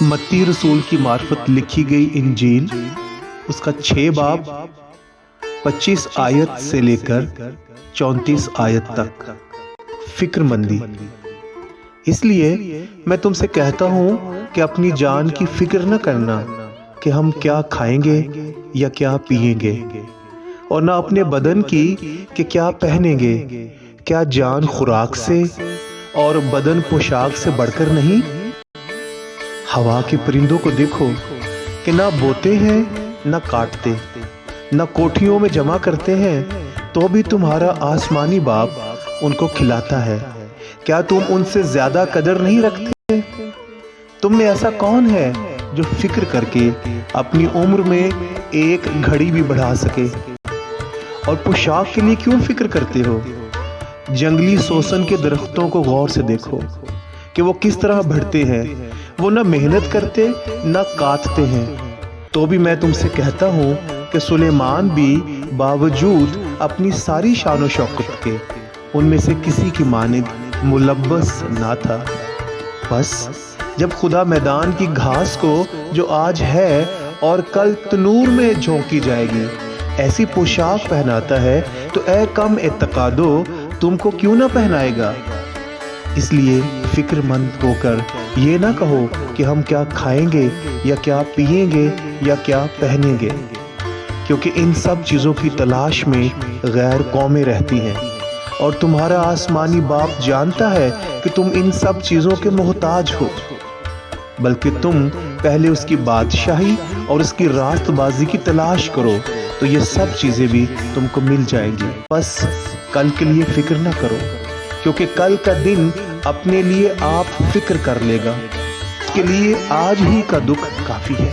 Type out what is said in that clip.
متی رسول کی معرفت لکھی گئی انجیل، اس کا 6 باب 25 آیت سے لے کر 34 آیت تک۔ فکر مندی۔ اس لیے میں تم سے کہتا ہوں کہ اپنی جان کی فکر نہ کرنا کہ ہم کیا کھائیں گے یا کیا پیئیں گے، اور نہ اپنے بدن کی کہ کیا پہنیں گے۔ کیا جان خوراک سے اور بدن پوشاک سے بڑھ کر نہیں؟ ہوا کے پرندوں کو دیکھو کہ نہ بوتے ہیں نہ کاٹتے، نہ کوٹھیوں میں جمع کرتے ہیں، تو بھی تمہارا آسمانی باپ ان کو کھلاتا ہے۔ کیا تم ان سے زیادہ قدر نہیں رکھتے؟ تم میں ایسا کون ہے جو فکر کر کے اپنی عمر میں ایک گھڑی بھی بڑھا سکے؟ اور پوشاک کے لیے کیوں فکر کرتے ہو؟ جنگلی سوسن کے درختوں کو غور سے دیکھو کہ وہ کس طرح بڑھتے ہیں، وہ نہ محنت کرتے نہ کاٹتے ہیں۔ تو بھی میں تم سے کہتا ہوں کہ سلیمان بھی باوجود اپنی ساری شان و شوکت کے ان میں سے کسی کی مانند ملبس نہ تھا۔ بس جب خدا میدان کی گھاس کو جو آج ہے اور کل تنور میں جھونکی جائے گی ایسی پوشاک پہناتا ہے، تو اے کم اعتقادو تم کو کیوں نہ پہنائے گا؟ اس لیے فکر مند ہو کر یہ نہ کہو کہ ہم کیا کھائیں گے یا کیا پیئیں گے یا کیا پہنیں گے، کیونکہ ان سب چیزوں کی تلاش میں غیر قومیں رہتی ہیں، اور تمہارا آسمانی باپ جانتا ہے کہ تم ان سب چیزوں کے محتاج ہو۔ بلکہ تم پہلے اس کی بادشاہی اور اس کی راست بازی کی تلاش کرو، تو یہ سب چیزیں بھی تم کو مل جائیں گی۔ بس کل کے لیے فکر نہ کرو، کیونکہ کل کا دن اپنے لیے آپ فکر کر لے گا۔ اس کے لیے آج ہی کا دکھ کافی ہے۔